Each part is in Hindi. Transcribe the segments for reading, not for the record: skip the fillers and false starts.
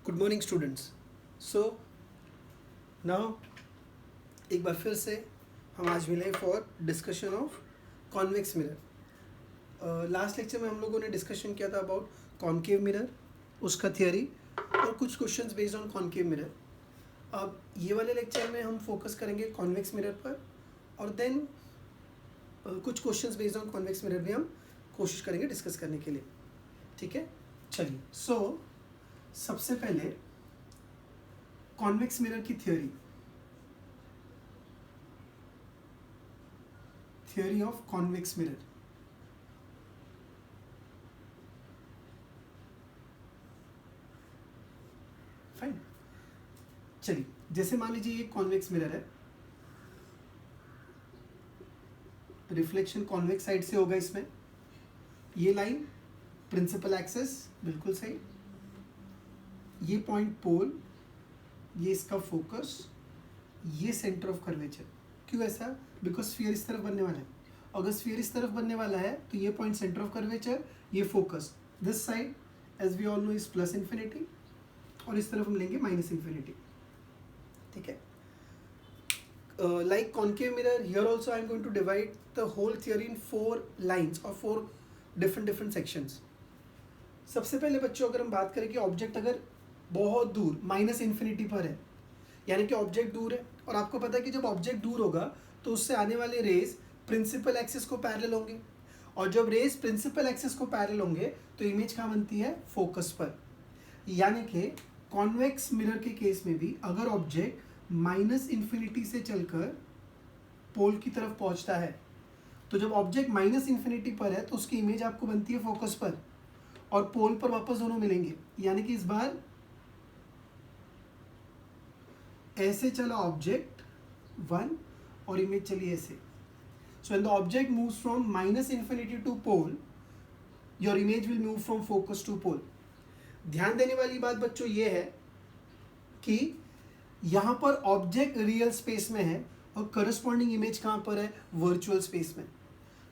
Good morning students. So now एक बार फिर से हम आज मिले for discussion of convex mirror. Last lecture में हम लोगों ने डिस्कशन किया था अबाउट कॉन्केव मिरर, उसका थियोरी और कुछ questions based on concave mirror. अब ये वाले लेक्चर में हम फोकस करेंगे कॉन्वेक्स मिरर पर और देन कुछ questions based on convex mirror भी हम कोशिश करेंगे डिस्कस करने के लिए। ठीक है, चलिए। सो सबसे पहले कॉन्वेक्स मिरर की theory of convex mirror. Fine, चलिए। जैसे मान लीजिए ये कॉन्वेक्स मिरर है, रिफ्लेक्शन कॉन्वेक्स साइड से होगा इसमें। ये लाइन प्रिंसिपल एक्सिस, बिल्कुल सही। ये पॉइंट पोल, ये इसका फोकस, ये सेंटर ऑफ कर्वेचर। क्यों ऐसा? बिकॉज स्फीयर इस तरफ बनने वाला है। अगर स्फीयर इस तरफ बनने वाला है तो ये पॉइंट सेंटर ऑफ कर्वेचर, ये focus. This side as we all know is plus infinity और इस तरफ हम लेंगे माइनस इन्फिनिटी। ठीक है, like concave mirror, here also I am going to divide the whole theory in 4 lines or 4 different sections. सबसे पहले बच्चों अगर हम बात करें कि ऑब्जेक्ट अगर बहुत दूर माइनस इन्फिनिटी पर है, यानी कि ऑब्जेक्ट दूर है और आपको पता है कि जब ऑब्जेक्ट दूर होगा तो उससे आने वाले रेज प्रिंसिपल एक्सिस को पैरेलल होंगे और जब रेज प्रिंसिपल एक्सिस को पैरेलल होंगे तो इमेज कहाँ बनती है? फोकस पर। यानी कि कॉन्वेक्स मिरर के केस में भी अगर ऑब्जेक्ट माइनस इन्फिनिटी से चलकर पोल की तरफ पहुंचता है तो जब ऑब्जेक्ट माइनस इन्फिनिटी पर है तो उसकी इमेज आपको बनती है फोकस पर और पोल पर वापस दोनों मिलेंगे। यानी कि इस बार ऐसे चला ऑब्जेक्ट 1 और इमेज चली ऐसे। So when the object moves from minus infinity to pole, your image will move from focus to pole. ध्यान देने वाली बात बच्चों ये है कि यहाँ पर ऑब्जेक्ट रियल स्पेस में है और करस्पॉन्डिंग इमेज कहाँ पर है? वर्चुअल स्पेस में।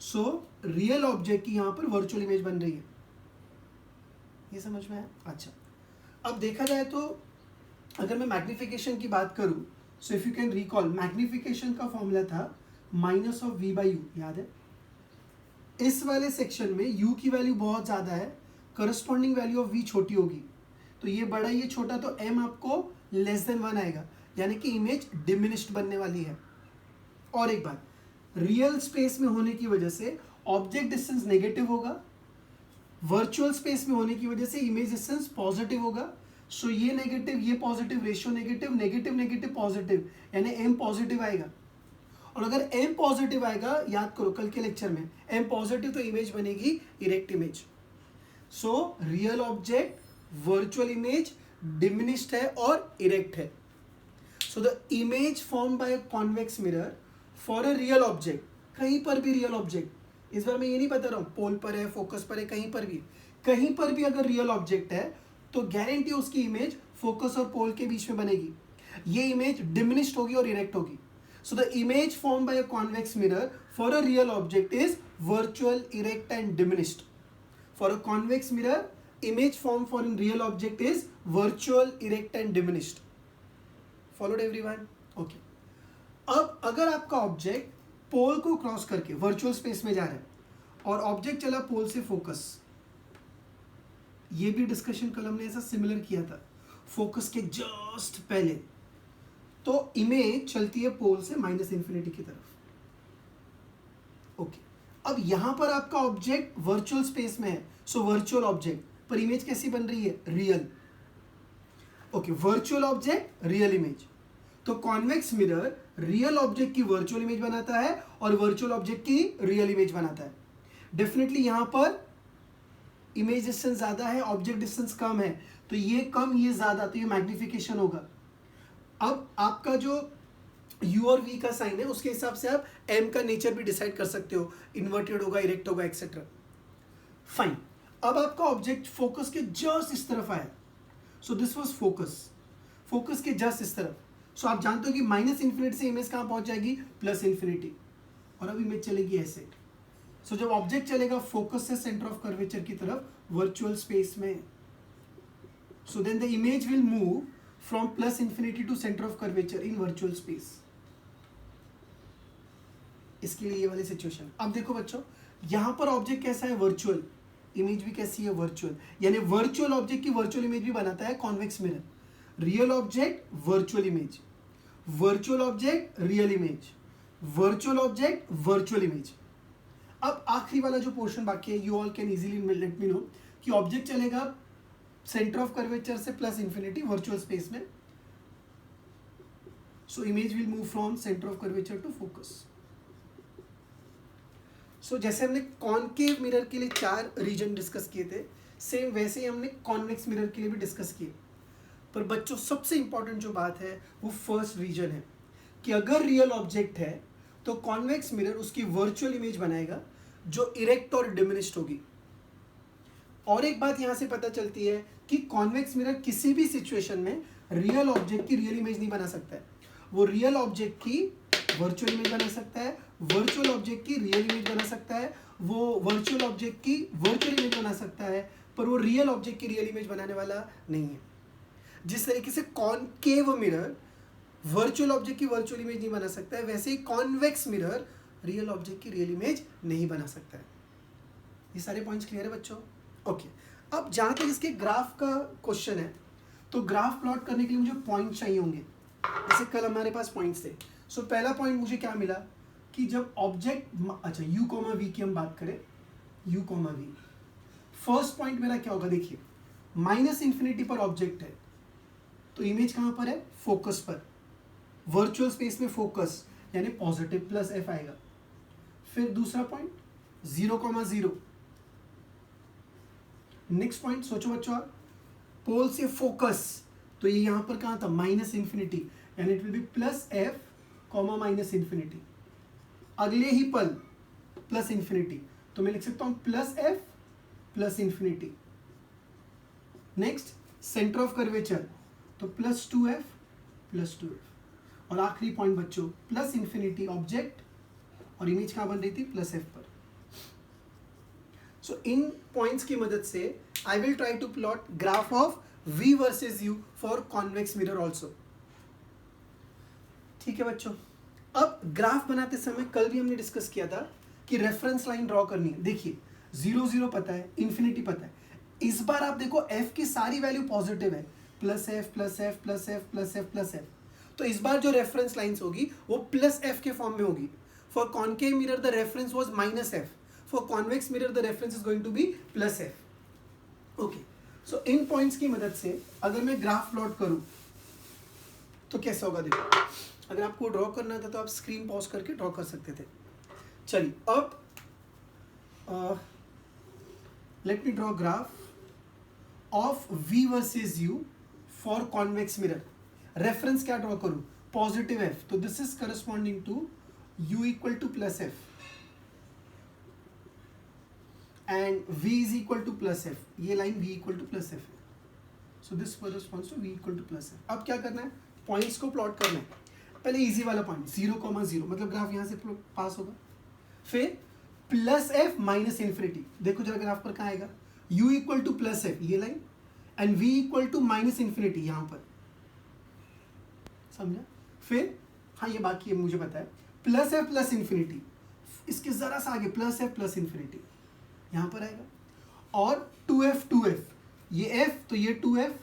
सो रियल ऑब्जेक्ट की यहाँ पर वर्चुअल इमेज बन रही है। ये समझ में है? अच्छा, अब देखा जाए तो अगर मैं मैग्निफिकेशन की बात करूँ, so if you can recall, magnification का फॉर्मूला था minus of v by u, याद है? इस वाले सेक्शन में यू की वैल्यू बहुत ज़्यादा है, करस्पॉन्डिंग वैल्यू ऑफ वी छोटी होगी, तो ये बड़ा ये छोटा, तो एम आपको लेस देन 1 आएगा, यानी कि इमेज डिमिनिश्ड बनने वाली है। और एक बात, रियल स्पेस में होने की वजह से ऑब्जेक्ट डिस्टेंस नेगेटिव होगा, वर्चुअल स्पेस में होने की वजह से इमेज डिस्टेंस पॉजिटिव होगा। सो ये नेगेटिव, ये positive, ratio negative, negative negative positive, यानी एम पॉजिटिव आएगा। और अगर एम पॉजिटिव आएगा, याद करो कल के लेक्चर में, एम पॉजिटिव तो इमेज बनेगी erect image. So real object, virtual image diminished है और इरेक्ट है। So the image form by a convex mirror for a real object, कहीं पर भी रियल ऑब्जेक्ट, इस बार मैं ये नहीं बता रहा हूँ पोल पर है, फोकस पर है, कहीं पर भी अगर रियल ऑब्जेक्ट है तो गारंटी उसकी इमेज फोकस और पोल के बीच में बनेगी। ये इमेज डिमिनिश्ड होगी और इरेक्ट होगी। So the image form by a convex mirror for a real object is virtual, erect and diminished. For a convex mirror, image form for a real object is virtual, erect and diminished. Followed everyone? Okay. अब अगर आपका ऑब्जेक्ट पोल को क्रॉस करके वर्चुअल स्पेस में जा रहा है और ऑब्जेक्ट चला पोल से फोकस, ये भी डिस्कशन कल हमने ऐसा सिमिलर किया था, फोकस के जस्ट पहले, तो इमेज चलती है पोल से माइनस इन्फिनिटी की तरफ। ओके, अब यहां पर आपका ऑब्जेक्ट वर्चुअल स्पेस में है, सो वर्चुअल ऑब्जेक्ट पर इमेज कैसी बन रही है? Real. Okay, virtual object, real image. तो कॉन्वेक्स मिरर रियल ऑब्जेक्ट की वर्चुअल इमेज बनाता है और वर्चुअल ऑब्जेक्ट की रियल इमेज बनाता है। डेफिनेटली यहां पर इमेज डिस्टेंस ज्यादा है, ऑब्जेक्ट डिस्टेंस कम है, तो ये कम ये ज्यादा, तो ये मैग्निफिकेशन होगा। अब आपका जो यू और वी का साइन है उसके हिसाब से आप एम का नेचर भी डिसाइड कर सकते हो, इन्वर्टेड होगा, इरेक्ट होगा, एक्सेट्रा। फाइन, अब आपका ऑब्जेक्ट फोकस के जस्ट इस तरफ आया, so this was focus, focus के जस्ट इस तरफ। सो आप जानते हो कि माइनस इन्फिनिटी से इमेज कहाँ पहुंच जाएगी? प्लस इन्फिनिटी, और अब इमेज चलेगी ऐसे। सो जब ऑब्जेक्ट चलेगा फोकस से सेंटर ऑफ कर्वेचर की तरफ वर्चुअल स्पेस में, So then the image will move from plus infinity to center of curvature in virtual space. इसके लिए ये वाली सिचुएशन. अब देखो बच्चों, यहाँ पर ऑब्जेक्ट कैसा है, वर्चुअल. इमेज भी कैसी है, वर्चुअल. यानी वर्चुअल ऑब्जेक्ट की वर्चुअल इमेज भी बनाता है convex mirror. Real object virtual image, virtual object real image, virtual object virtual image. अब आखिरी वाला जो पोर्शन बाकी है, you all can easily let me know कि ऑब्जेक्ट चलेगा सेंटर ऑफ कर्वेचर से प्लस इंफिनिटी वर्चुअल स्पेस में. So image will move from centre of curvature to focus. So जैसे हमने कॉनकेव मिरर के लिए 4 रीजन डिस्कस किए थे, सेम वैसे ही हमने कॉन्वेक्स मिरर के लिए भी डिस्कस किए. पर बच्चों सबसे इंपॉर्टेंट जो बात है वो फर्स्ट रीजन है कि अगर रियल ऑब्जेक्ट है तो कॉन्वेक्स मिरर उसकी वर्चुअल इमेज बनाएगा जो इरेक्ट और डिमिनिश्ड होगी. और एक बात यहां से पता चलती है कि कॉन्वेक्स मिरर किसी भी सिचुएशन में रियल ऑब्जेक्ट की रियल इमेज नहीं बना सकता है. वो रियल ऑब्जेक्ट की वर्चुअल इमेज बना सकता है, वर्चुअल ऑब्जेक्ट की रियल इमेज बना सकता है, वो वर्चुअल ऑब्जेक्ट की वर्चुअल इमेज बना सकता है, पर वो रियल ऑब्जेक्ट की रियल इमेज बनाने वाला नहीं है. जिस तरीके से कॉनकेव मिरर वर्चुअल ऑब्जेक्ट की वर्चुअल इमेज नहीं बना सकता है, वैसे ही कॉन्वेक्स मिरर रियल ऑब्जेक्ट की रियल इमेज नहीं बना सकता है. ये सारे पॉइंट्स क्लियर है बच्चों? ओके. अब जहाँ तक इसके ग्राफ का क्वेश्चन है, तो ग्राफ प्लॉट करने के लिए मुझे पॉइंट चाहिए होंगे. जैसे कल हमारे पास पॉइंट्स थे. सो पहला पॉइंट मुझे क्या मिला कि जब ऑब्जेक्ट, अच्छा u, v की हम बात करें, u, v. फर्स्ट पॉइंट मेरा क्या होगा, देखिए माइनस इंफिनिटी पर ऑब्जेक्ट है तो इमेज कहाँ पर है, फोकस पर. वर्चुअल स्पेस में फोकस यानी पॉजिटिव प्लस एफ आएगा. फिर दूसरा पॉइंट 0,0. नेक्स्ट पॉइंट सोचो बच्चों, पोल से फोकस, तो ये यहां पर कहां था, माइनस इंफिनिटी, यानी it will B plus F comma minus infinity. अगले ही पल प्लस इंफिनिटी, तो मैं लिख सकता हूं plus F plus infinity. Next centre of curvature, तो प्लस 2f प्लस 2f. और आखिरी पॉइंट बच्चों प्लस इंफिनिटी ऑब्जेक्ट और इमेज कहां बन रही थी, प्लस एफ पर. सो इन पॉइंट्स की मदद से I will try to plot graph of v versus u for convex mirror also. ठीक है बच्चों. अब ग्राफ बनाते समय कल भी हमने डिस्कस किया था कि रेफरेंस लाइन ड्रॉ करनी है. देखिए 0,0 पता है, इंफिनिटी पता है. इस बार आप देखो f की सारी वैल्यू पॉजिटिव है, plus F plus F plus F plus F plus F. तो इस बार जो रेफरेंस लाइंस होगी वो प्लस एफ के फॉर्म में होगी. For concave mirror the reference was minus F, for convex mirror the reference is going to be plus F. Okay. So इन पॉइंट्स की मदद से अगर मैं ग्राफ प्लॉट करूं तो कैसा होगा, देखो. अगर आपको ड्रॉ करना था तो आप स्क्रीन पॉज करके ड्रॉ कर सकते थे. चलिए अब let me draw graph of v versus u for convex mirror. Reference क्या ड्रॉ करूं, पॉजिटिव f, तो this is corresponding to u equal to plus F and v is equal to plus F. ये line v equal to plus F है. So this corresponds to v equal to plus F. अब क्या करना है, पॉइंट्स को प्लॉट करना है. पहले इजी वाला पॉइंट 0,0, मतलब ग्राफ यहां से पास होगा. फिर प्लस एफ माइनस इंफिनिटी, देखो जरा ग्राफ पर कहाँ आएगा, u equal to plus F ये line and v equal to minus infinity यहां पर. समझा? फिर हाँ ये बाकी है मुझे पता है, प्लस एफ प्लस इंफिनिटी, इसके जरा सा आगे प्लस एफ प्लस इंफिनिटी यहां पर आएगा. और 2f, ये f तो ये 2f.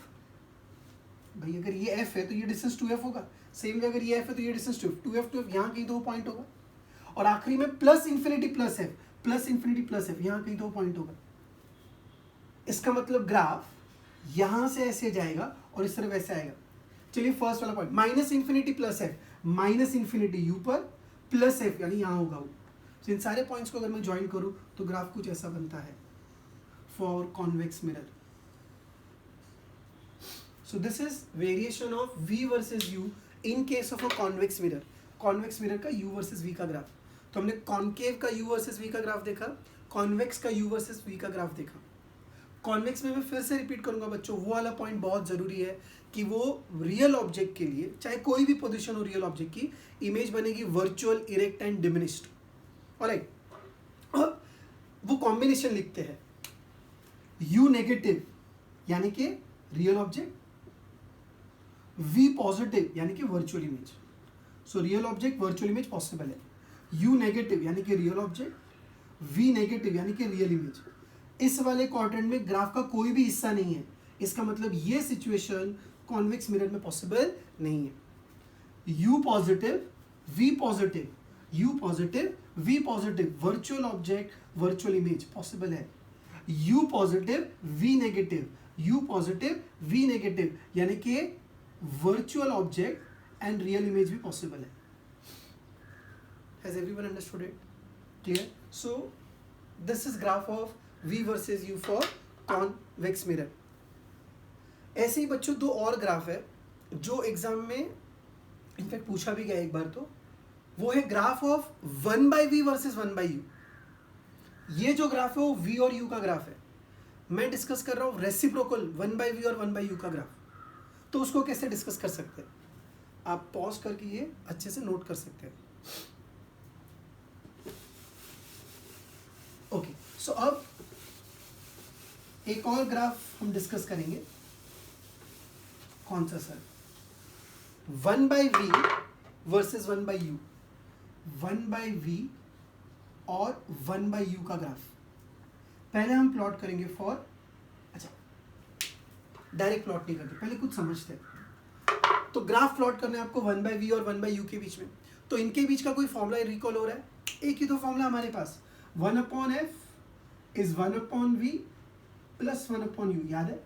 भाई अगर ये f है तो ये डिस्टेंस 2f होगा. सेम वे अगर ये f है तो ये डिस्टेंस 2f यहाँ कहीं तो वो पॉइंट होगा. और आखिरी में plus infinity plus F, plus infinity plus F, यहाँ कहीं तो वो पॉइंट होगा. इसका मतलब ग्राफ यहां से ऐसे जाएगा और इस तरह वैसे आएगा. चलिए फर्स्ट वाला point minus infinity plus F, minus infinity you पर प्लस एफ यानी यहाँ होगा वो. तो इन सारे पॉइंट्स को अगर मैं ज्वाइन करूँ तो ग्राफ कुछ ऐसा बनता है for convex mirror. So this is variation of v versus u in case of a convex mirror. Convex mirror का u versus v का ग्राफ. तो हमने कॉन्केव का u versus v का ग्राफ देखा, कॉन्वेक्स का u versus v का ग्राफ देखा. कॉन्वेक्स में मैं फिर से रिपीट करूंगा बच्चों, वो वाला पॉइंट बहुत ज़रूरी है कि वो रियल ऑब्जेक्ट के लिए, चाहे कोई भी पोजीशन हो रियल ऑब्जेक्ट की, इमेज बनेगी virtual, erect and diminished. Alright. अब वो कॉम्बिनेशन लिखते हैं u नेगेटिव यानी कि रियल ऑब्जेक्ट, वी पॉजिटिव यानी कि virtual image. So real object virtual image possible है. यू नेगेटिव यानी कि रियल ऑब्जेक्ट, वी नेगेटिव यानी कि रियल इमेज. इस वाले क्वाड्रेंट में ग्राफ का कोई भी हिस्सा नहीं है. इसका मतलब ये सिचुएशन कॉन्वेक्स मिरर में पॉसिबल नहीं है. U positive, V positive, U positive, V positive, virtual object virtual image possible है. U positive, V negative, U positive, V negative यानी कि virtual object and real image भी पॉसिबल है. Has everyone understood it? Clear? So this is graph of V versus U for convex mirror. ऐसे ही बच्चों दो और ग्राफ है जो एग्जाम में इनफैक्ट पूछा भी गया एक बार. तो वो है graph of 1/V versus 1/U. ये जो ग्राफ है वो V और U का ग्राफ है. मैं डिस्कस कर रहा हूँ रेसिप्रोकल 1/V और 1/U का ग्राफ. तो उसको कैसे डिस्कस कर सकते हैं? आप पॉज करके ये अच्छे से नोट कर सकते हैं. ओके, सो अब एक और ग्राफ हम डिस्कस करेंगे. कौन सा sir? 1/V versus 1/U. 1/V और 1/U का ग्राफ पहले हम प्लॉट करेंगे फॉर. अच्छा, डायरेक्ट प्लॉट नहीं करते, पहले कुछ समझते हैं. तो ग्राफ प्लॉट करना है आपको 1/V और 1/U के बीच में. तो इनके बीच का कोई फॉर्मूला रिकॉल हो रहा है? एक ही तो फॉर्मूला हमारे पास, 1/F is 1/V plus 1/U. याद है?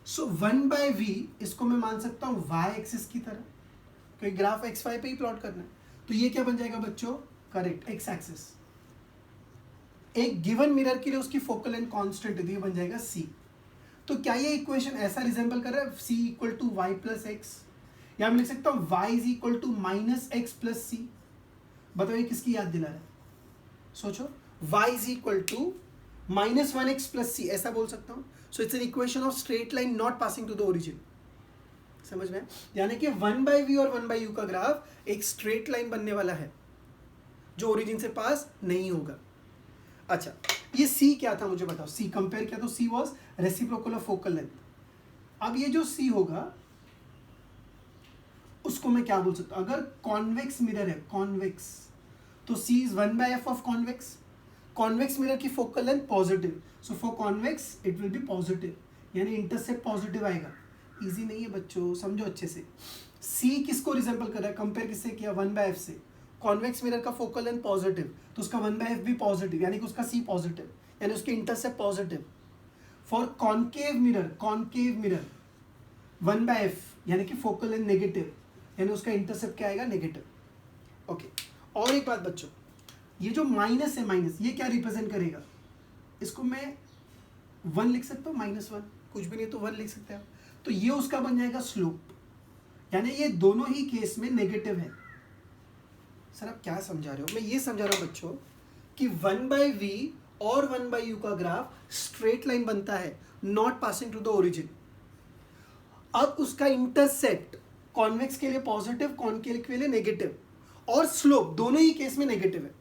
सो 1/V इसको मैं मान सकता हूँ y एक्सिस की तरह, क्योंकि ग्राफ xy पे ही प्लॉट करना है. तो ये क्या बन जाएगा बच्चों? Correct, x axis. एक गिवन मिरर के लिए उसकी फोकल लेंथ कांस्टेंट है, तो ये बन जाएगा c. तो क्या ये इक्वेशन ऐसा रिजेंबल कर रहा है c equal to Y plus X, या मैं लिख सकता हूँ y is equal to minus X plus C. बताओ ये किसकी याद दिला रहा है? सोचो. y is equal to minus 1x plus C, ऐसा बोल सकता हूँ. So it's an equation of straight line not passing to the origin. समझ में? यानी कि 1/V और 1/U का ग्राफ एक स्ट्रेट लाइन बनने वाला है जो ओरिजिन से पास नहीं होगा. अच्छा, ये C क्या था मुझे बताओ. C कंपेयर किया तो C was reciprocal of focal length. अब ये जो C होगा उसको मैं क्या बोल सकता हूँ? अगर कॉन्वेक्स मिरर है, कॉन्वेक्स, तो C is 1/F of convex. Convex mirror की focal length positive, so for convex it will be positive, यानी इंटरसेप्ट पॉजिटिव आएगा. इजी नहीं है बच्चों, समझो अच्छे से. C किसको रिजेंबल कर रहा है? कंपेयर किससे किया? 1/F से. कॉन्वेक्स मिरर का फोकल लेंथ पॉजिटिव, तो उसका 1/F भी पॉजिटिव, यानी कि उसका C पॉजिटिव, यानी उसके intercept positive. For concave mirror, concave mirror 1/F यानी कि फोकल लेंथ नेगेटिव, यानी उसका इंटरसेप्ट क्या आएगा? नेगेटिव. ओके, और एक बात बच्चों, ये जो माइनस है, माइनस, ये क्या रिप्रेजेंट करेगा? इसको मैं 1 लिख सकता हूँ, -1, कुछ भी नहीं तो 1 लिख सकते हैं. तो ये उसका बन जाएगा स्लोप, यानी ये दोनों ही केस में नेगेटिव है. सर आप क्या समझा रहे हो? मैं ये समझा रहा हूँ बच्चों कि 1/V और 1/U का ग्राफ स्ट्रेट लाइन बनता है, not passing to the origin. अब उसका इंटरसेप्ट कॉन्वेक्स के लिए पॉजिटिव, कॉन्केव के लिए नेगेटिव, और स्लोप दोनों ही केस में नेगेटिव है.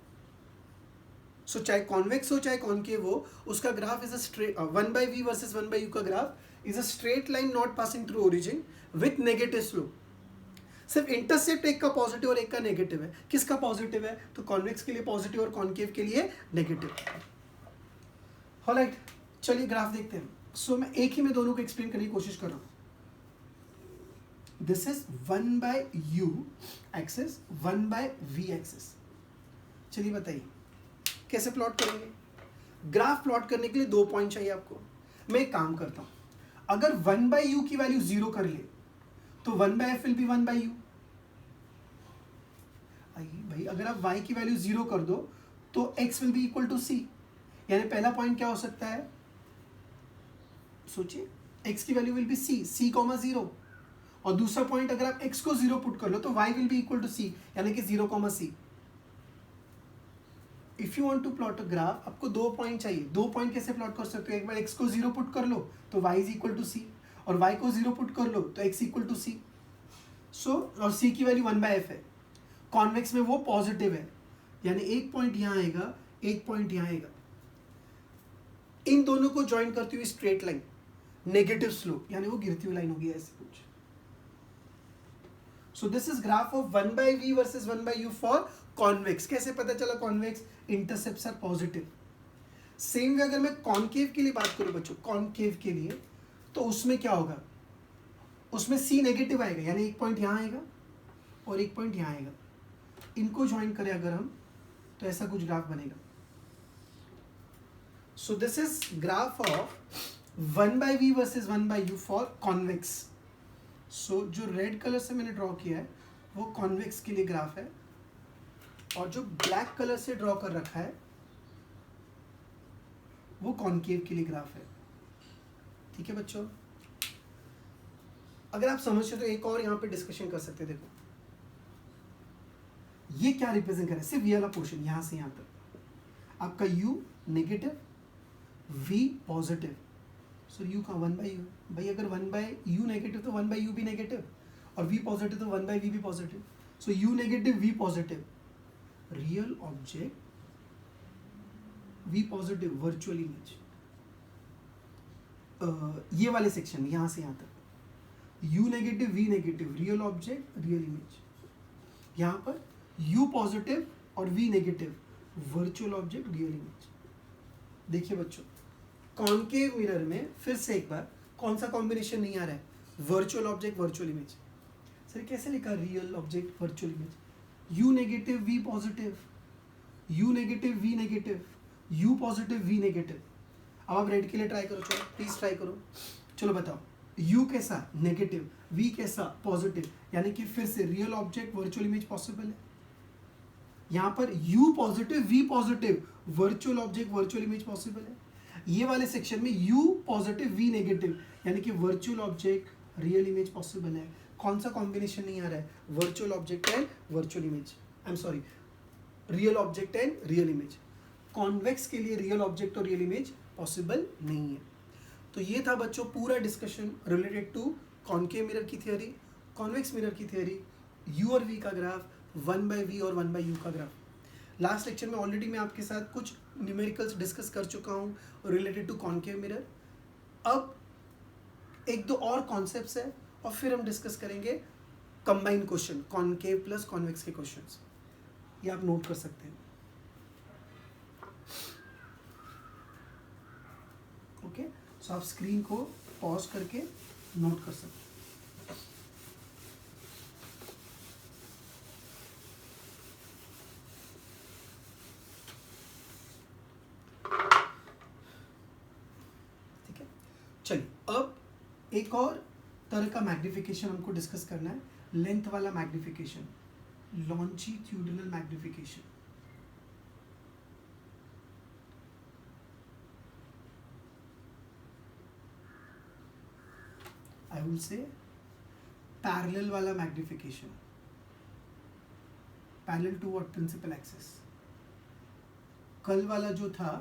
सो चाहे कॉन्वेक्स हो चाहे कॉन्केव हो, उसका graph is a straight. 1/V versus 1/U का graph is a straight line not passing through origin with negative slope. सिर्फ इंटरसेप्ट एक का पॉजिटिव और एक का नेगेटिव है. किसका पॉजिटिव है? तो कॉन्वेक्स के लिए पॉजिटिव और कॉन्केव के लिए नेगेटिव. ऑलराइट, चलिए ग्राफ देखते हैं. सो मैं एक ही में दोनों को एक्सप्लेन करने की कोशिश कर रहा हूँ. This is 1/U axis, 1/V axis. चलिए बताइए कैसे प्लॉट करेंगे? ग्राफ प्लॉट करने के लिए 2 पॉइंट चाहिए आपको. मैं एक काम करता हूं, अगर 1/U की वैल्यू 0 कर ले तो 1/F विल बी 1/U. भाई अगर आप y की वैल्यू 0 कर दो तो x will be equal to c. यानी पहला पॉइंट क्या हो सकता है? सोचिए, x की value will be c, c, 0. और दूसरा पॉइंट अगर आप x को 0 पुट कर लो तो y will be equal to c, यानी कि 0, c. If you want to plot a graph, आपको 2 पॉइंट चाहिए. 2 पॉइंट कैसे प्लॉट कर सकते हो? एक बार x को 0 पुट कर लो तो y is equal to c, और y को 0 पुट कर लो तो x इक्वल टू c. सो और c की वैल्यू 1/F है. कॉन्वेक्स में वो पॉजिटिव है, यानी एक पॉइंट यहाँ आएगा, एक पॉइंट यहाँ आएगा. इन दोनों को ज्वाइन करती हुई स्ट्रेट लाइन नेगेटिव स्लोप, यानी वो गिरती हुई लाइन होगी ऐसे कुछ. So this is graph of 1/v versus 1/u for convex. कैसे पता चला convex? Intercepts are positive. Same way अगर मैं कॉनकेव के लिए बात करूं बच्चों, कॉनकेव के लिए, तो उसमें क्या होगा? उसमें c नेगेटिव आएगा, यानी एक पॉइंट यहाँ आएगा और एक पॉइंट यहाँ आएगा. इनको ज्वाइन करें अगर हम, तो ऐसा कुछ ग्राफ बनेगा. So this is graph of 1/v versus 1/u for convex. सो जो रेड कलर से मैंने ड्रॉ किया है वो कॉन्वेक्स के लिए ग्राफ है, और जो ब्लैक कलर से ड्रॉ कर रखा है वो कॉनकेव के लिए ग्राफ है. ठीक है बच्चों, अगर आप समझते हो तो एक और यहाँ पे डिस्कशन कर सकते हैं. देखो ये क्या रिप्रेजेंट कर रहा है? सिर्फ ये वाला पोर्शन यहाँ से यहाँ तक आपका u नेगेटिव, v पॉजिटिव. सो u का 1/u. भाई अगर 1/u नेगेटिव तो 1/u भी नेगेटिव, और v पॉजिटिव तो 1/v भी पॉजिटिव. सो u negative, v positive. Real object, v positive, virtual image. ये वाले सेक्शन यहाँ से यहाँ तक u negative, v negative, real object, real image. यहाँ पर u पॉजिटिव और v negative, virtual object, real image. देखिए बच्चों, कॉनकेव मिरर में फिर से एक बार कौन सा कॉम्बिनेशन नहीं आ रहा है? Virtual object, virtual image. Sir कैसे लिखा real object, virtual image? u negative, v positive, u negative, v negative, u positive, v negative. अब आप रेड के लिए ट्राई करो, चलो प्लीज ट्राई करो. चलो बताओ, u कैसा? नेगेटिव, v कैसा? पॉजिटिव. यानी कि फिर से real object, virtual image possible है. यहाँ पर u positive, v positive, virtual object, virtual image possible है. ये वाले सेक्शन में u पॉजिटिव, v नेगेटिव, यानी कि virtual object, real image possible है. कौन सा कॉम्बिनेशन नहीं आ रहा है? Virtual object and virtual image. I am sorry, real object and real image. Convex के लिए रियल ऑब्जेक्ट और रियल इमेज पॉसिबल नहीं है. तो ये था बच्चों पूरा discussion related to concave mirror की थ्योरी, कॉन्वेक्स मिरर की थ्योरी, u और v का ग्राफ, 1/v और 1/u का ग्राफ. लास्ट लेक्चर में ऑलरेडी मैं आपके साथ कुछ न्यूमेरिकल्स डिस्कस कर चुका हूँ रिलेटेड टू कॉनकेव मिरर. अब एक दो और कॉन्सेप्ट्स है और फिर हम डिस्कस करेंगे combined question, concave plus convex के क्वेश्चंस. ये आप नोट कर सकते हैं. ओके, सो आप स्क्रीन को पॉज करके नोट कर सकते हैं. चलिए, अब एक और तरह का मैग्निफिकेशन हमको डिस्कस करना है, लेंथ वाला magnification, longitudinal magnification. I will say parallel वाला magnification, parallel to what? Principal axis. कल वाला जो था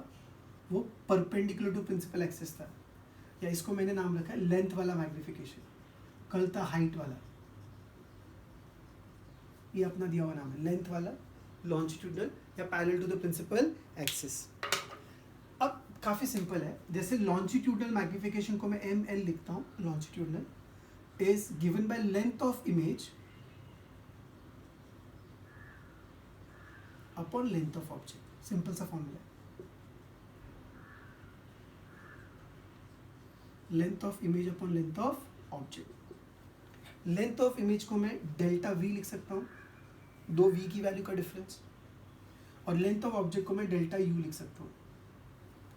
वो परपेंडिकुलर टू प्रिंसिपल एक्सिस था, या इसको मैंने नाम रखा है लेंथ वाला मैग्निफिकेशन. कल था हाइट वाला, ये अपना दिया हुआ नाम है लेंथ वाला, लॉन्जिट्यूडनल या parallel to the principal axis. अब काफ़ी सिंपल है. जैसे लॉन्जिट्यूडनल मैग्निफिकेशन को मैं ml लिखता हूँ. Longitudinal is given by length of image upon length of object. Simple सा फॉर्मूला है. Length of image upon length of object. Length of image को मैं डेल्टा v लिख सकता हूँ, दो v की वैल्यू का डिफरेंस, और लेंथ ऑफ ऑब्जेक्ट को मैं डेल्टा u लिख सकता हूँ.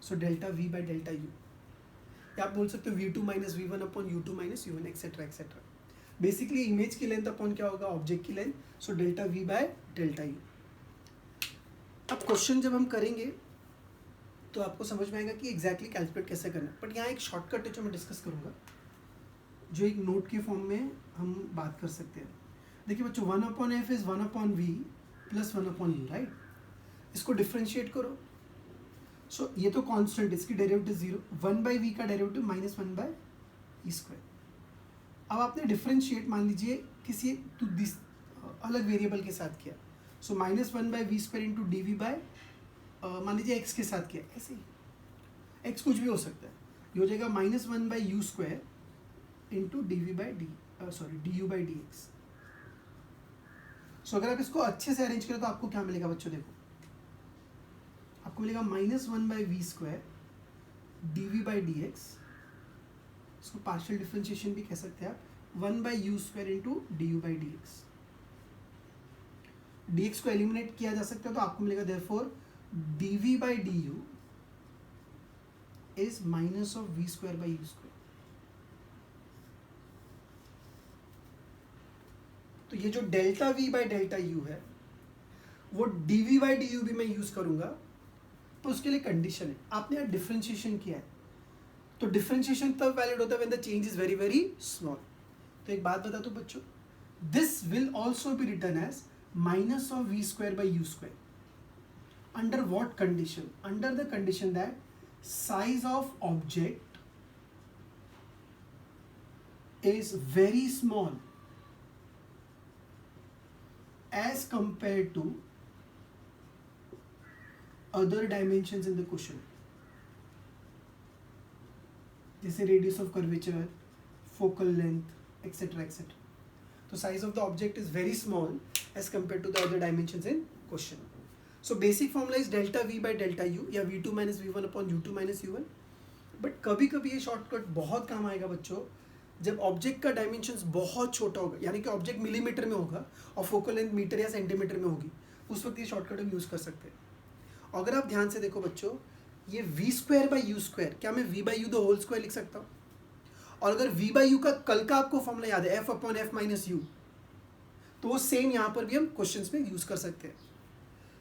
So delta v by delta u. या आप बोल सकते हो v2 minus v1 upon u2 minus u1 etcetera etcetera. Basically image की लेंथ अपॉन क्या होगा? ऑब्जेक्ट की length. So delta v by delta u. अब क्वेश्चन जब हम करेंगे तो आपको समझ में आएगा कि एग्जैक्टली कैलकुलेट कैसे करना है. बट यहाँ एक शॉर्टकट है जो मैं डिस्कस करूँगा, जो एक नोट के फॉर्म में हम बात कर सकते हैं. देखिए बच्चों, 1/f is 1/v plus 1/u, right? इसको डिफ्रेंशिएट करो. सो ये तो कांस्टेंट, इसकी डेरिवेटिव 0. 1/v का डेरिवेटिव माइनस 1/e². अब आपने डिफ्रेंशिएट मान लीजिए किसी अलग वेरिएबल के साथ किया. So minus 1/v² into D V by मान लीजिए x के साथ किया. ऐसे ही x कुछ भी हो सकता है. ये हो जाएगा -1/u² इंटू du/dx। सो अगर आप इसको अच्छे से अरेंज करें तो आपको क्या मिलेगा बच्चों, देखो आपको मिलेगा -1/v² dv/dx, इसको पार्शियल डिफरेंशिएशन भी कह सकते हैं आप, 1/u² इंटू du/dx। dx को एलिमिनेट किया जा सकता है तो आपको मिलेगा देयरफॉर dv/du इज -(v²/u²). तो ये जो डेल्टा v/डेल्टा u है वो dv/du भी मैं यूज करूंगा, तो उसके लिए कंडीशन है, आपने यहाँ डिफरेंशिएशन किया है तो डिफरेंशिएशन तब वैलिड होता है when the change is very very small. तो एक बात बता दो बच्चों, this will also be written as -(v²/u²). Under what condition? Under the condition that size of object is very small as compared to other dimensions in the cushion, जैसे radius of curvature, focal length etcetera etcetera. तो size of the object is very small as compare to the other dimensions in question. So basic formula is delta v/डेल्टा u या v2 - v1/u2 - u1। बट कभी कभी ये शॉर्टकट बहुत काम आएगा बच्चों, जब ऑब्जेक्ट का डायमेंशंस बहुत छोटा होगा, यानी कि ऑब्जेक्ट मिलीमीटर में होगा और फोकल लेंथ मीटर या सेंटीमीटर में होगी, उस वक्त ये शॉर्टकट हम यूज़ कर सकते हैं। अगर आप ध्यान से देखो बच्चों, ये v²/u², क्या मैं v/u² लिख सकता हूँ? और अगर v/u का कल का आपको फॉर्मूला याद है f/f - u, तो वो सेम यहाँ पर भी हम क्वेश्चंस में यूज़ कर सकते हैं।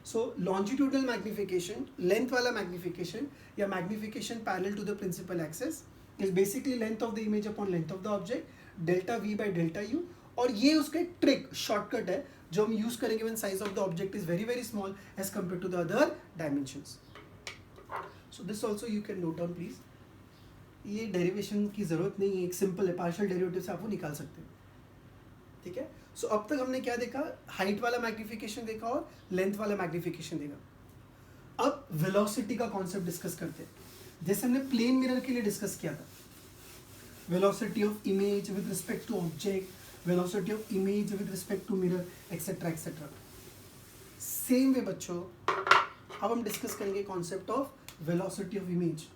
सो लॉन्जिट्यूडनल मैग्निफिकेशन, लेंथ वाला मैग्निफिकेशन या magnification parallel to the principal axis is basically length of the image upon length of the object, delta v/delta u। और ये उसका एक ट्रिक शॉर्टकट है जो हम यूज करेंगे when size of the object is very very small as compared to the other dimensions। so this also you can note down please। ये डेरिवेशन की जरूरत नहीं है, एक सिंपल है, पार्शियल डेरिवेटिव से आप वो निकाल सकते हैं, ठीक है। सो अब तक हमने क्या देखा, हाइट वाला मैग्निफिकेशन देखा और लेंथ वाला मैग्निफिकेशन देखा। अब वेलोसिटी का कॉन्सेप्ट डिस्कस करते हैं, जैसे हमने प्लेन मिरर के लिए डिस्कस किया था, velocity of image with respect to object, velocity of image with respect to mirror etcetera etcetera. Same way बच्चों अब हम डिस्कस करेंगे concept of velocity of image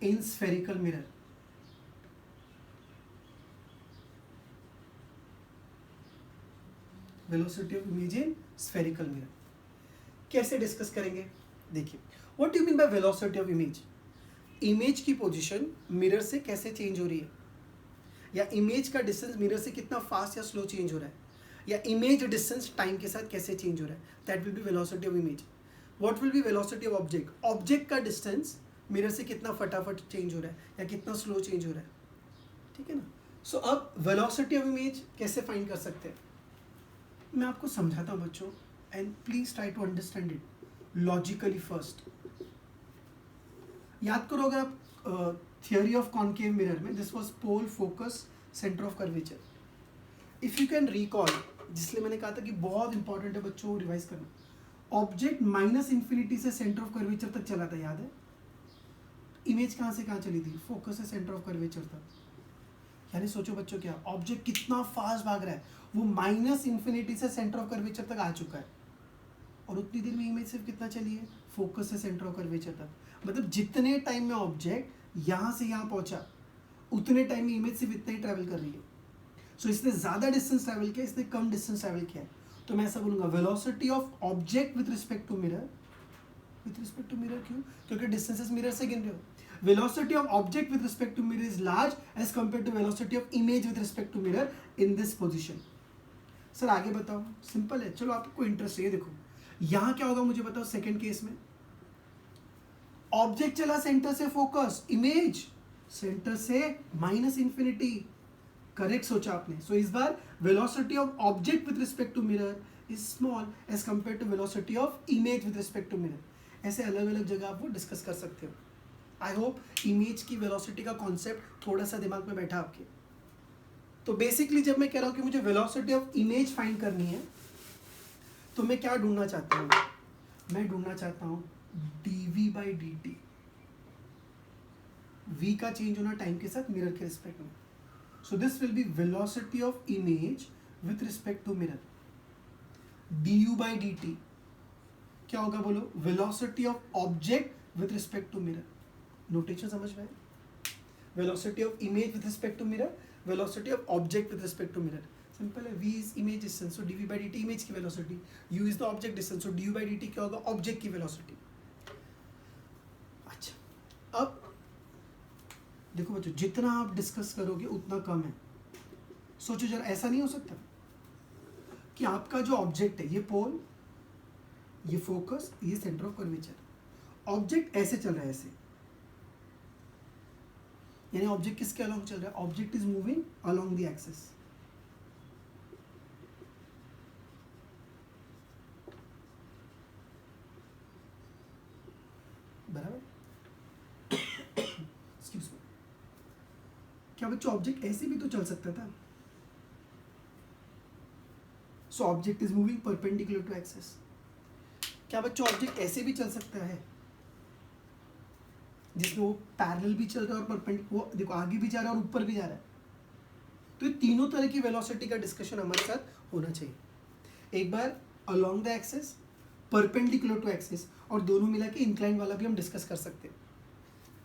in spherical mirror. Velocity of image in spherical mirror कैसे डिस्कस करेंगे, देखिए what do you mean by velocity of image? Image की पोजीशन मिरर से कैसे चेंज हो रही है, या इमेज का डिस्टेंस मिरर से कितना फास्ट या स्लो चेंज हो रहा है, या इमेज डिस्टेंस टाइम के साथ कैसे चेंज हो रहा है, that will be velocity of image. What will be velocity of object? Object का डिस्टेंस मिरर से कितना फटाफट चेंज हो रहा है या कितना स्लो चेंज हो रहा है, ठीक है ना। सो अब वेलोसिटी ऑफ इमेज कैसे फाइंड कर सकते हैं, मैं आपको समझाता हूँ बच्चों, and please try to understand it logically first. याद करो, अगर आप थियोरी ऑफ कॉन्केव मिरर में, this was pole, focus, centre of curvature, if you can recall, जिसलिए मैंने कहा था कि बहुत इंपॉर्टेंट है बच्चों रिवाइज करना, ऑब्जेक्ट -∞ से सेंटर ऑफ कर्वेचर तक चला था, याद है? इमेज कहाँ से कहाँ चली थी? फोकस से सेंटर ऑफ कर्वेचर तक। यानी सोचो बच्चों, क्या ऑब्जेक्ट कितना फास्ट भाग रहा है, वो -∞ से सेंटर ऑफ कर्वेचर तक आ चुका है, और उतनी देर में इमेज सिर्फ कितना चली है? फोकस से सेंटर ऑफ कर्वेचर तक। मतलब जितने टाइम में ऑब्जेक्ट यहाँ से यहाँ पहुँचा, उतने टाइम में इमेज सिर्फ इतना ही ट्रैवल कर रही है। सो इसने ज़्यादा डिस्टेंस ट्रैवल किया, इसने कम डिस्टेंस ट्रैवल किया है। तो मैं ऐसा बोलूँगा, velocity of object with respect to mirror, क्यों? क्योंकि डिस्टेंसेस मिरर से गिन रहे हो। Velocity of object with respect to mirror is large as compare to velocity of image with respect to mirror in this position. Sir आगे बताओ, सिंपल है, चलो आपको इंटरेस्ट है। देखो यहाँ क्या होगा मुझे बताओ, सेकेंड केस में ऑब्जेक्ट चला सेंटर से फोकस, इमेज सेंटर से -∞। करेक्ट सोचा आपने। सो इस बार velocity of object with respect to mirror is small as compare to velocity of image with respect to mirror. ऐसे अलग अलग जगह आप वो डिस्कस कर सकते हो। आई होप इमेज की वेलोसिटी का कॉन्सेप्ट थोड़ा सा दिमाग में बैठा आपके। तो बेसिकली जब मैं कह रहा हूँ कि मुझे वेलोसिटी ऑफ इमेज फाइंड करनी है, तो मैं क्या ढूंढना चाहता हूँ? मैं ढूंढना चाहता हूँ dv/dt। v का चेंज होना टाइम के साथ मिरर के रिस्पेक्ट में. So this will be velocity of image with respect to mirror. du by dt क्या होगा बोलो? Velocity of object with respect to mirror. Notation समझ में आए? Velocity of image with respect to mirror, velocity of object with respect to mirror. Simple है. v is image distance, so dv by dt image की velocity. u is the object distance, so du by dt क्या होगा? ऑब्जेक्ट की वेलोसिटी. अच्छा, अब देखो बच्चों, जितना आप डिस्कस करोगे उतना कम है. सोचो जरा, ऐसा नहीं हो सकता कि आपका जो ऑब्जेक्ट है, ये पोल, ये फोकस, ये सेंटर ऑफ कर्वेचर, ऑब्जेक्ट ऐसे चल रहा है, ऐसे, यानी ऑब्जेक्ट किसके अलोंग चल रहा है? Object is moving along the axis. बराबर? Excuse me. क्या बच्चों ऑब्जेक्ट ऐसे भी तो चल सकता था? So object is moving perpendicular to axis. क्या बच्चों ऑब्जेक्ट ऐसे भी चल सकता है जिसमें वो पैरेलल भी चल रहा है और परपेंडिकुलर, वो देखो आगे भी जा रहा है और ऊपर भी जा रहा है. तो ये तीनों तरह की वेलोसिटी का डिस्कशन हमारे साथ होना चाहिए. एक बार along the axis, perpendicular to axis, और दोनों मिला के इंक्लाइन वाला भी हम डिस्कस कर सकते हैं.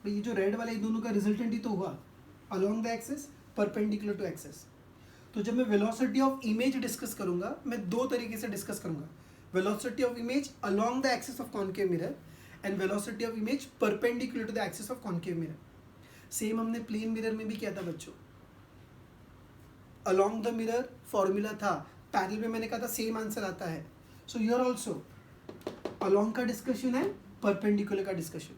भाई ये जो रेड वाला, ये दोनों का रिजल्टेंट ही तो हुआ, along the axis, perpendicular to axis. तो जब मैं वेलोसिटी ऑफ इमेज डिस्कस करूंगा, मैं दो तरीके से डिस्कस करूंगा. Velocity of image along the axis of concave mirror and velocity of image perpendicular to the axis of concave mirror. Same हमने प्लेन मिरर में भी किया था बच्चों. अलोंग द मिरर फॉर्मूला था, पैरेलल में मैंने कहा था सेम आंसर आता है. सो हियर आल्सो अलोंग का डिस्कशन है, परपेंडिकुलर का डिस्कशन.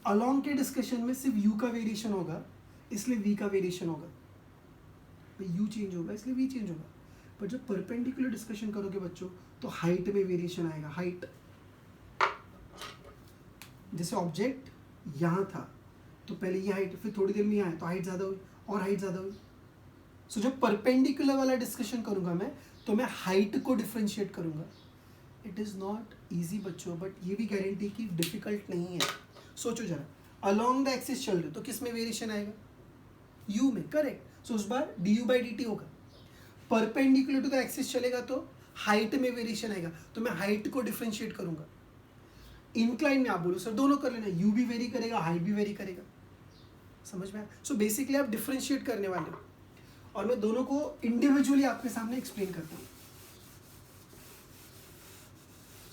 अलोंग के डिस्कशन में सिर्फ u का वेरिएशन होगा, इसलिए v का वेरिएशन होगा. u चेंज होगा इसलिए v चेंज होगा. पर जब परपेंडिकुलर डिस्कशन करोगे बच्चों, तो हाइट में वेरिएशन आएगा. हाइट, जैसे ऑब्जेक्ट यहाँ था तो पहले ये हाइट, फिर थोड़ी देर में यहाँ है तो हाइट ज़्यादा हुई और हाइट ज़्यादा हुई. सो जब परपेंडिकुलर वाला डिस्कशन करूँगा मैं, तो मैं हाइट को डिफ्रेंशिएट करूँगा. इट इज़ नॉट ईजी बच्चों, बट ये भी गारंटी की डिफिकल्ट नहीं है. सोचो जरा, अलोंग द एक्सिस चल रहे तो किस में वेरिएशन आएगा? u में, करेक्ट. सो उस बार du by dt होगा. परपेंडिकुलर टू द एक्सिस चलेगा तो हाइट में वेरिएशन आएगा, तो मैं हाइट को डिफ्रेंशिएट करूंगा. इंक्लाइन में आप बोलो सर दोनों कर लेना, u भी वेरी करेगा, हाइट भी वेरी करेगा. समझ में आया? सो बेसिकली आप डिफ्रेंशिएट करने वाले हो, और मैं दोनों को इंडिविजुअली आपके सामने एक्सप्लेन करता हूँ.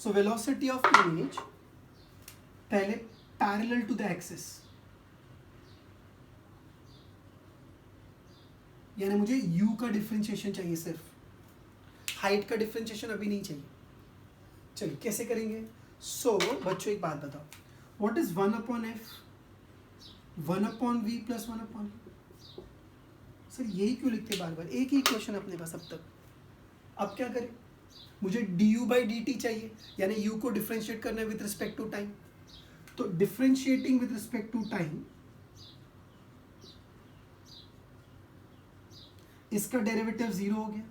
सो वेलोसिटी ऑफ इमेज, पहले पैरेलल टू द एक्सिस, यानी मुझे u का डिफरेंशिएशन चाहिए, सिर्फ हाइट का डिफरेंशिएशन अभी नहीं चाहिए. चलिए कैसे करेंगे? सो बच्चों एक बात बताओ, what is 1/f? 1/v plus 1/v. Sir यही क्यों लिखते बार बार? एक ही क्वेश्चन अपने पास अब तक. अब क्या करें? मुझे du by dt चाहिए, यानी u को डिफरेंशिएट करना है विथ रिस्पेक्ट टू टाइम. तो differentiating with respect to time, इसका डेरिवेटिव 0 हो गया.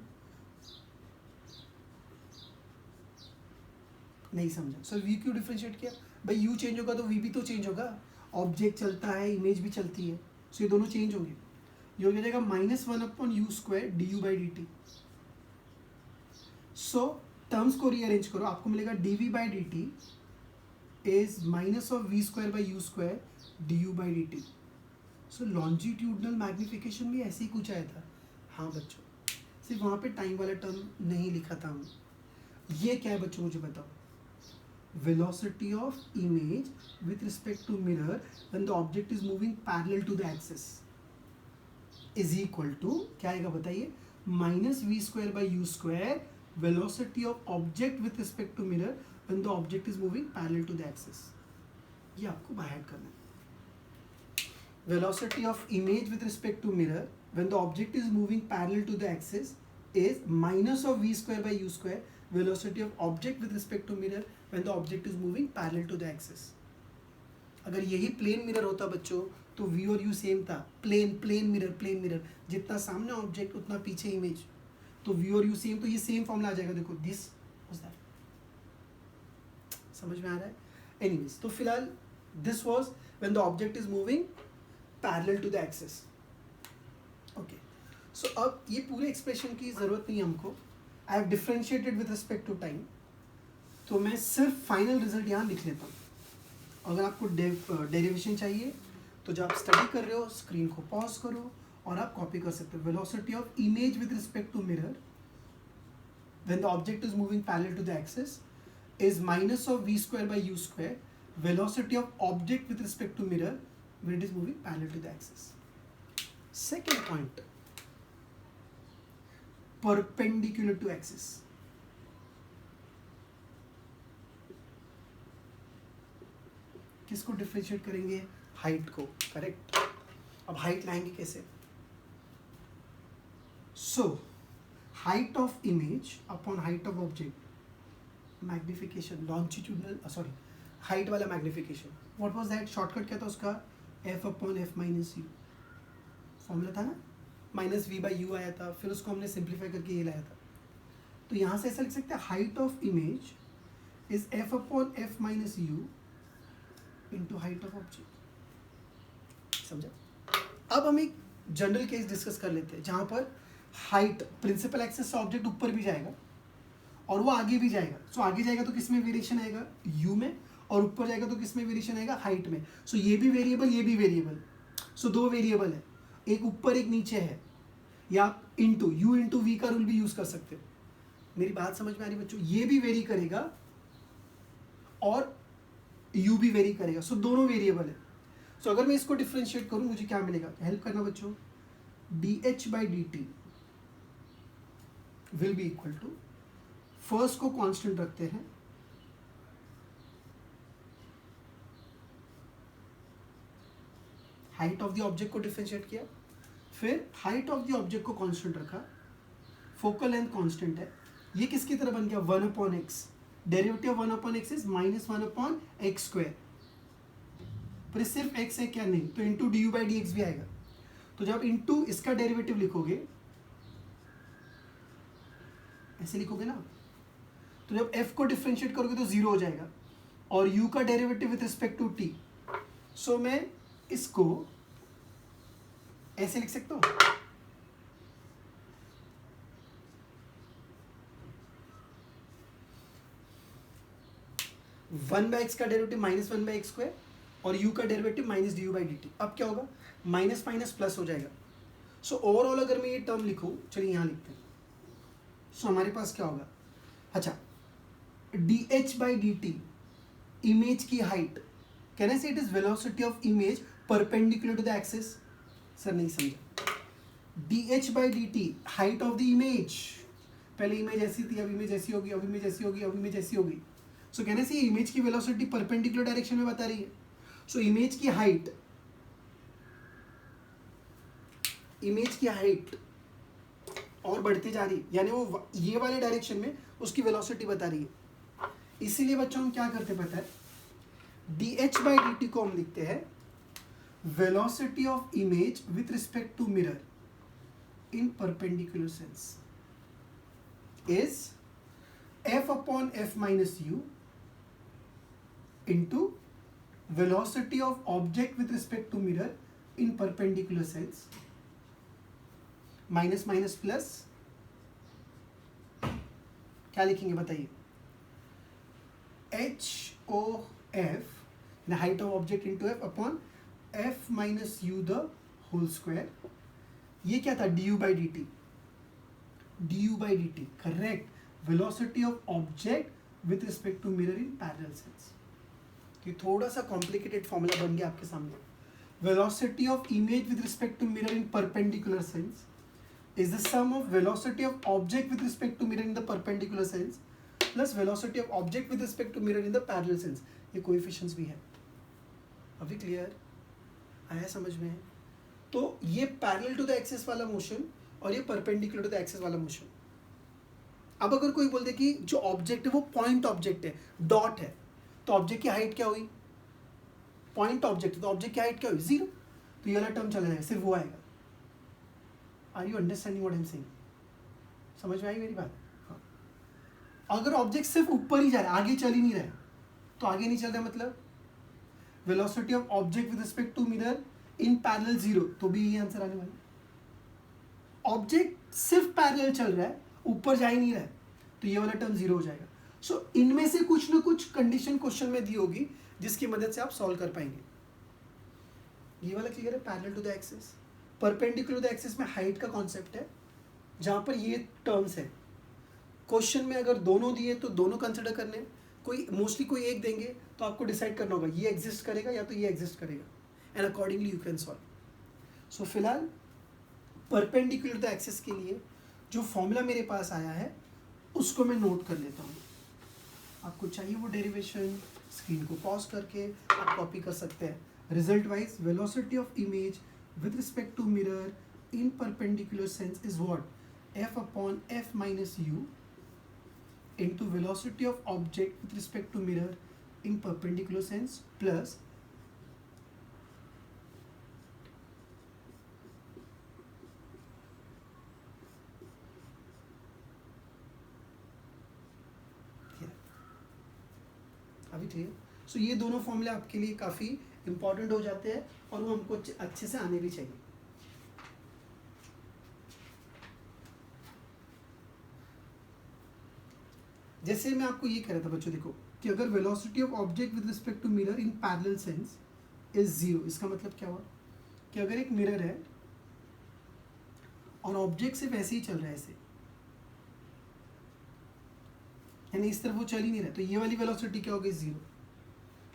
नहीं समझा? सर v क्यों डिफरेंशिएट किया? भाई u चेंज होगा तो v भी तो चेंज होगा. ऑब्जेक्ट चलता है, इमेज भी चलती है, सो ये दोनों चेंज होंगे. ये हो जाएगा -1/u² du by dt. So terms को रीअरेंज करो, आपको मिलेगा dv by dt is -(v²/u² du by dt. So longitudinal magnification भी ऐसे ही कुछ आया था. हाँ बच्चों, सिर्फ वहाँ पे टाइम वाला टर्म नहीं लिखा था हमने. ये क्या है बच्चों मुझे बताओ? Velocity of image with respect to mirror when the object is moving parallel to the axis is equal to, क्या आएगा बताइए? -(v²/u², velocity of object with respect to mirror when the object is moving parallel to the axis. ये आपको बाय हार्ट करना है. Velocity of image with respect to mirror when the object is moving parallel to the axis is -(v²/u², velocity of object with respect to mirror when the object is moving parallel to the axis. अगर यही प्लेन मिरर होता बच्चों तो v और u सेम था. प्लेन मिरर, जितना सामने ऑब्जेक्ट उतना पीछे इमेज, तो v और u सेम, तो ये सेम फॉर्मूला आ जाएगा. देखो दिस वाज दैट. समझ में आ रहा है? एनीवेज, तो फिलहाल this was when the object is moving parallel to the axis. Okay, so अब ये पूरे एक्सप्रेशन की ज़रूरत नहीं है हमको. I have differentiated with respect to time. तो मैं सिर्फ फाइनल रिजल्ट यहाँ लिख लेता हूँ. अगर आपको डेरिवेशन चाहिए तो जब आप स्टडी कर रहे हो स्क्रीन को पॉज करो और आप कॉपी कर सकते हो. Velocity of image with respect to mirror when the object is moving parallel to the axis is minus of v square by u square velocity of object with respect to mirror when it is moving parallel to the axis. Second point, perpendicular to axis. किसको डिफरेंशिएट करेंगे? हाइट को. करेक्ट. अब हाइट लाएंगे कैसे? सो height of image upon height of object, magnification, longitudinal, height वाला magnification. What was that? shortcut क्या था उसका? f upon f minus u. Formula था ना, माइनस v by u आया था, फिर उसको हमने सिंप्लीफाई करके ये लाया था. तो यहाँ से ऐसा लिख सकते हैं, height of image is f upon f minus u into height of object. समझा? अब हम एक जनरल केस डिस्कस कर लेते हैं जहाँ पर हाइट प्रिंसिपल एक्सिस से ऑब्जेक्ट ऊपर भी जाएगा और वो आगे भी जाएगा. सो आगे जाएगा तो किस में वेरिएशन आएगा? u में. और ऊपर जाएगा तो किस में वेरिएशन आएगा? हाइट में. सो ये भी वेरिएबल, ये भी वेरिएबल. सो दो वेरिएबल है, एक ऊपर एक नीचे है. या आप इंटू u इंटू वी का रूल भी यूज कर सकते हो. मेरी बात समझ में आ रही बच्चों? ये भी वेरी करेगा और u भी वेरी करेगा. सो दोनों वेरिएबल है. सो अगर मैं इसको डिफरेंशिएट करूं मुझे क्या मिलेगा? हेल्प करना बच्चों. dh by dt will be equal to, first को कांस्टेंट रखते हैं, हाइट ऑफ द ऑब्जेक्ट को डिफरेंशिएट किया, फिर हाइट ऑफ द ऑब्जेक्ट को कांस्टेंट रखा, फोकल लेंथ कांस्टेंट है. ये किसकी तरह बन गया? 1/x. Derivative of 1/x is -1/x². पर सिर्फ x है क्या? नहीं. तो into D U by D x भी आएगा. तो जब इंटू इसका डेरिवेटिव लिखोगे, ऐसे लिखोगे ना, तो जब f को डिफरेंशिएट करोगे तो 0 हो जाएगा. और u का derivative with respect to t. So मैं इसको ऐसे लिख सकता हूं, वन बाई एक्स का डेरिवेटिव -1/x² और u का डेरिवेटिव -du/dt. अब क्या होगा? माइनस माइनस प्लस हो जाएगा. सो ओवरऑल अगर मैं ये टर्म लिखूं, चलिए यहां लिखते हैं. सो हमारे पास क्या होगा? अच्छा, dh by dt, इमेज की height, can I say it is velocity of image perpendicular to the axis? Sir नहीं समझा. dh by dt, height of the image. पहले इमेज ऐसी थी, अब इमेज ऐसी होगी, अब इमेज ऐसी होगी, अब इमेज ऐसी होगी. सो कैन आई से इमेज की वेलोसिटी परपेंडिकुलर डायरेक्शन में बता रही है. सो इमेज की हाइट और बढ़ती जा रही है, यानी वो ये वाले डायरेक्शन में उसकी वेलोसिटी बता रही है. इसीलिए बच्चों हम क्या करते पता है? dh by dt को हम लिखते हैं velocity of image with respect to mirror in perpendicular sense is f upon f minus u into velocity of object with respect to mirror in perpendicular sense, minus minus plus क्या लिखेंगे बताइए? H O F height of object into F upon F minus U the whole square. ये क्या था? D U by D T. D U by D T correct. Velocity of object with respect to mirror in parallel sense. ये थोड़ा सा कॉम्प्लिकेटेड फॉर्मूला बन गया आपके सामने. Velocity of image with respect to mirror in perpendicular sense is the sum of velocity of object with respect to mirror in the perpendicular sense plus velocity of object with respect to mirror in the parallel sense. ये coefficients भी है. अभी क्लियर आया समझ में? तो ये पैरेलल टू द एक्सिस वाला मोशन और ये परपेंडिकुलर टू द एक्सिस वाला मोशन. अब अगर कोई बोल दे कि जो ऑब्जेक्ट है वो पॉइंट ऑब्जेक्ट है, डॉट है, तो ऑब्जेक्ट की हाइट क्या हुई? पॉइंट ऑब्जेक्ट है तो ऑब्जेक्ट की हाइट क्या हुई? 0. तो ये वाला टर्म चला जाएगा, सिर्फ वो आएगा. Are you understanding what I am saying? समझ में आई मेरी बात? हाँ. अगर ऑब्जेक्ट सिर्फ ऊपर ही जा रहा है, आगे चल ही नहीं रहा है, तो आगे नहीं चल रहा मतलब velocity of object with respect to mirror in parallel 0, तो भी यही आंसर आने वाला है। ऑब्जेक्ट सिर्फ पैरेलल चल रहा है, ऊपर जा ही नहीं रहा है, तो ये वाला टर्म 0 हो जाएगा। सो इनमें से कुछ ना कुछ कंडीशन क्वेश्चन में दी होगी जिसकी मदद से आप सॉल्व कर पाएंगे। ये वाला क्लियर है, parallel to the axis. Perpendicular to the axis में हाइट का कॉन्सेप्ट है, जहां पर ये टर्म्स है। क्वेश्चन में अगर दोनों दिए तो दोनों कंसिडर करने, कोई मोस्टली कोई एक देंगे तो आपको डिसाइड करना होगा ये एग्जिस्ट करेगा या तो ये एग्जिस्ट करेगा, and accordingly you can solve. So फिलहाल परपेंडिकुलर टू द एक्सिस के लिए जो फॉर्मूला मेरे पास आया है उसको मैं नोट कर लेता हूँ। आपको चाहिए वो डेरिवेशन, स्क्रीन को पॉज करके आप कॉपी कर सकते हैं। Result wise velocity of image with respect to mirror in perpendicular sense is what? F upon F minus u into velocity of object with respect to mirror in perpendicular sense plus अभी ठीक है। सो ये दोनों फॉर्मूले आपके लिए काफ़ी इंपॉर्टेंट हो जाते हैं और वो हमको अच्छे से आने भी चाहिए। जैसे मैं आपको ये कह रहा था बच्चों, देखो कि अगर velocity of object with respect to mirror in parallel sense is 0, इसका मतलब क्या हुआ कि अगर एक मिरर है और ऑब्जेक्ट सिर्फ ऐसे ही चल रहा है, ऐसे यानी इस तरफ वो चल ही नहीं रहा, तो ये वाली वेलोसिटी क्या होगी? 0।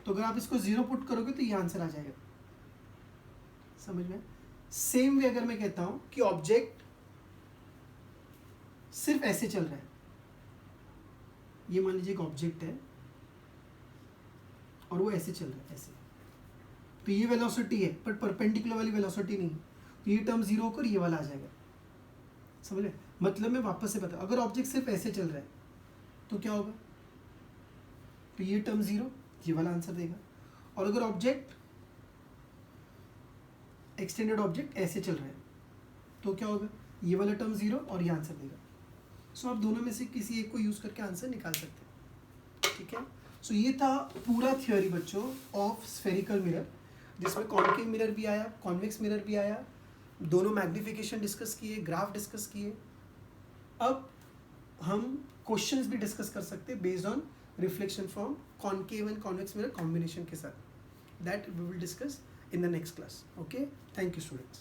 तो अगर आप इसको 0 पुट करोगे तो ये आंसर आ जाएगा। समझ में? सेम वे अगर मैं कहता हूं कि ऑब्जेक्ट सिर्फ ऐसे चल रहा है, ये मान लीजिए एक ऑब्जेक्ट है और वो ऐसे चल रहा है, ऐसे, तो ये वेलोसिटी है बट परपेंडिकुलर वाली वेलोसिटी नहीं, तो ये टर्म 0 होकर ये वाला आ जाएगा। समझ रहे? मतलब मैं वापस से बता, अगर ऑब्जेक्ट सिर्फ ऐसे चल रहा है तो क्या होगा? तो ये टर्म 0, ये वाला आंसर देगा। और अगर ऑब्जेक्ट एक्सटेंडेड ऑब्जेक्ट ऐसे चल रहा है तो क्या होगा? ये वाला टर्म 0 और ये आंसर देगा। सो आप दोनों में से किसी एक को यूज करके आंसर निकाल सकते हैं। ठीक है? सो ये था पूरा थ्योरी बच्चों ऑफ स्फेरिकल मिरर, जिसमें कॉन्केव मिरर भी आया, कॉन्वेक्स मिरर भी आया, दोनों मैग्निफिकेशन डिस्कस किए, ग्राफ डिस्कस किए। अब हम क्वेश्चंस भी डिस्कस कर सकते हैं based on reflection from concave and convex mirror combination के साथ। That we will discuss in the next class. Okay, thank you students.